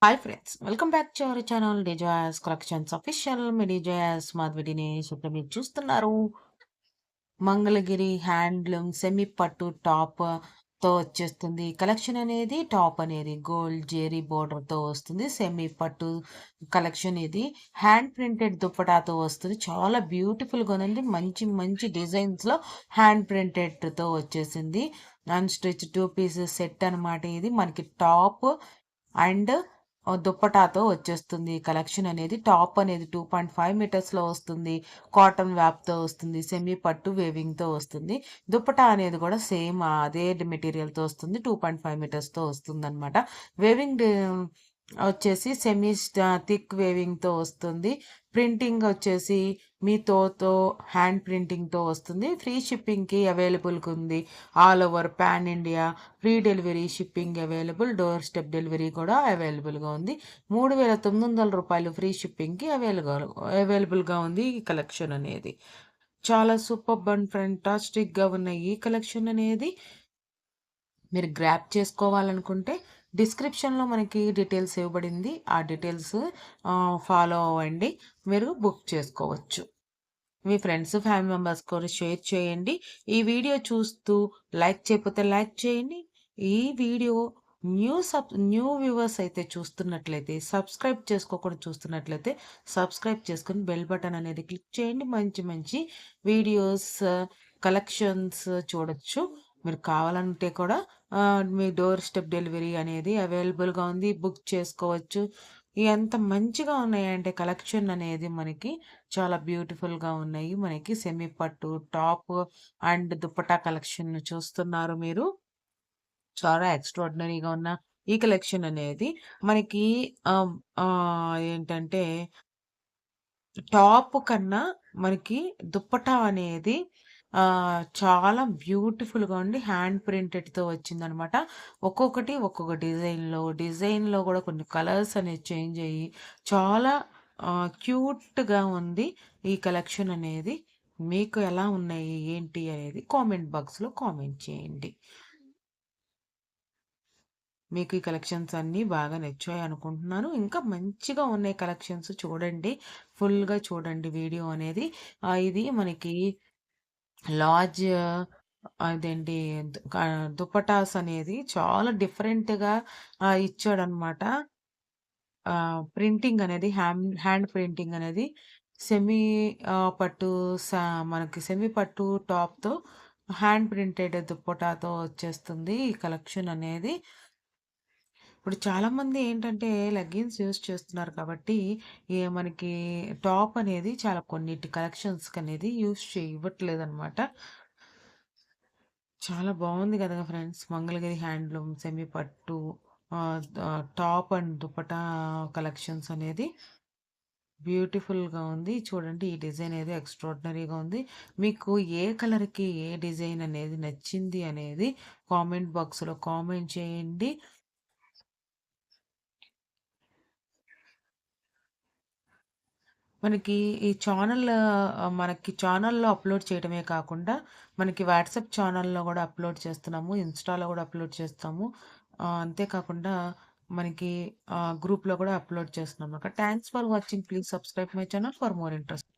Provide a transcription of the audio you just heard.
Hi friends, welcome back to our channel డిజాయస్ collections official. మీ డిజాయస్ మాధవిడిని ఇప్పుడు మీరు చూస్తున్నారు. మంగళగిరి హ్యాండ్లూమ్ సెమీ పట్టు టాప్ తో వచ్చేస్తుంది. కలెక్షన్ అనేది టాప్ అనేది గోల్డ్ జెరీ బోర్డర్ తో వస్తుంది. సెమీ పట్టు కలెక్షన్ ఇది హ్యాండ్ ప్రింటెడ్ దుప్పటాతో వస్తుంది. చాలా బ్యూటిఫుల్ గా ఉంది. మంచి మంచి డిజైన్స్ లో హ్యాండ్ ప్రింటెడ్ తో వచ్చేసింది. అన్ స్టిచ్ 2 పీసెస్ సెట్ అన్నమాట. ఇది మనకి టాప్ అండ్ దుప్పటాతో వచ్చేస్తుంది. కలెక్షన్ అనేది టాప్ అనేది 2.5 మీటర్స్ లో వస్తుంది. కాటన్ వ్యాప్ తో వస్తుంది. సెమీ పట్టు వేవింగ్ తో వస్తుంది. దుప్పటా అనేది కూడా సేమ్ అదే మెటీరియల్ తో వస్తుంది. 2.5 మీటర్స్ తో వస్తుంది అనమాట. వేవింగ్ వచ్చేసి సెమీ థిక్ వేవింగ్ తో వస్తుంది. ప్రింటింగ్ వచ్చేసి మీతో హ్యాండ్ ప్రింటింగ్ తో వస్తుంది. ఫ్రీ షిప్పింగ్ కి అవైలబుల్ ఉంది. All over pan India free delivery shipping available. Door step delivery కూడా అవైలబుల్ గా ఉంది. 3,900 ఫ్రీ షిప్పింగ్ కి అవైలబుల్ గా ఉంది. ఈ కలెక్షన్ అనేది చాలా సూపర్ అండ్ ఫెంటాస్టిక్ గా ఉన్న ఈ కలెక్షన్ అనేది మీరు గ్రాప్ చేసుకోవాలనుకుంటే డిస్క్రిప్షన్లో మనకి డీటెయిల్స్ ఇవ్వబడింది. ఆ డీటెయిల్స్ ఫాలో అవ్వండి. మీరు బుక్ చేసుకోవచ్చు. మీ ఫ్రెండ్స్ ఫ్యామిలీ మెంబర్స్ కూడా షేర్ చేయండి. ఈ వీడియో చూస్తూ లైక్ చేయకపోతే లైక్ చేయండి. ఈ వీడియో న్యూ వ్యూవర్స్ అయితే చూస్తున్నట్లయితే, సబ్స్క్రైబ్ చేసుకోకుండా చూస్తున్నట్లయితే సబ్స్క్రైబ్ చేసుకుని బెల్ బటన్ అనేది క్లిక్ చేయండి. మంచి మంచి వీడియోస్ కలెక్షన్స్ చూడొచ్చు. మీరు కావాలంటే కూడా మీ డోర్ స్టెప్ డెలివరీ అనేది అవైలబుల్గా ఉంది. బుక్ చేసుకోవచ్చు. ఎంత మంచిగా ఉన్నాయంటే కలెక్షన్ అనేది మనకి చాలా బ్యూటిఫుల్గా ఉన్నాయి. మనకి సెమీ పట్టు టాప్ అండ్ దుపట్టా కలెక్షన్ చూస్తున్నారు మీరు. చాలా ఎక్స్ట్రాడినరీగా ఉన్న ఈ కలెక్షన్ అనేది మనకి ఏంటంటే టాప్ కన్నా మనకి దుప్పటా అనేది చాలా బ్యూటిఫుల్‌గా ఉండి హ్యాండ్ ప్రింటెడ్‌తో వచ్చిందనమాట. ఒక్కొక్కటి ఒక్కొక్క డిజైన్‌లో కూడా కొన్ని కలర్స్ అనేవి చేంజ్ అయ్యి చాలా క్యూట్‌గా ఉంది ఈ కలెక్షన్ అనేది. మీకు ఎలా ఉన్నాయి? ఏంటి? అనేది కామెంట్ బాక్స్‌లో కామెంట్ చేయండి. మీకు ఈ కలెక్షన్స్ అన్నీ బాగా నచ్చాయి అనుకుంటున్నాను. ఇంకా మంచిగా ఉన్నాయి కలెక్షన్స్ చూడండి. ఫుల్‌గా చూడండి వీడియో అనేది. ఇది మనకి లార్జ్ అదేంటి దుపటాస్ అనేది చాలా డిఫరెంట్‌గా ఇచ్చాడనమాట. ప్రింటింగ్ అనేది హ్యాండ్ ప్రింటింగ్ అనేది సెమీ పట్టు సా మనకి సెమీ పట్టు టాప్‌తో హ్యాండ్ ప్రింటెడ్ దుప్పటాతో వచ్చేస్తుంది ఈ కలెక్షన్ అనేది. ఇప్పుడు చాలామంది ఏంటంటే లెగ్గిన్స్ యూజ్ చేస్తున్నారు కాబట్టి మనకి టాప్ అనేది చాలా కొన్నిటి కలెక్షన్స్‌కి అనేది యూజ్ ఇవ్వట్లేదనమాట. చాలా బాగుంది కదా ఫ్రెండ్స్! మంగళగిరి హ్యాండ్లూమ్ సెమీ పట్టు టాప్ అండ్ దుపట్టా కలెక్షన్స్ అనేది బ్యూటిఫుల్‌గా ఉంది. చూడండి ఈ డిజైన్ అనేది ఎక్స్ట్రార్డినరీగా ఉంది. మీకు ఏ కలర్‌కి ఏ డిజైన్ అనేది నచ్చింది అనేది కామెంట్ బాక్స్‌లో కామెంట్ చేయండి. మనకి ఈ ఛానల్ మనకి ఛానల్‌లో అప్‌లోడ్ చేయడమే కాకుండా, మనకి వాట్సాప్ ఛానల్‌లో గూడా అప్‌లోడ్ చేస్తున్నాము. ఇన్‌స్టాలో గూడా అప్‌లోడ్ చేస్తాము. అంతేకాకుండా మనకి గ్రూప్‌లో గూడా అప్‌లోడ్ చేస్తున్నామన్నమాట. Thanks for watching. Please subscribe my channel for more interest.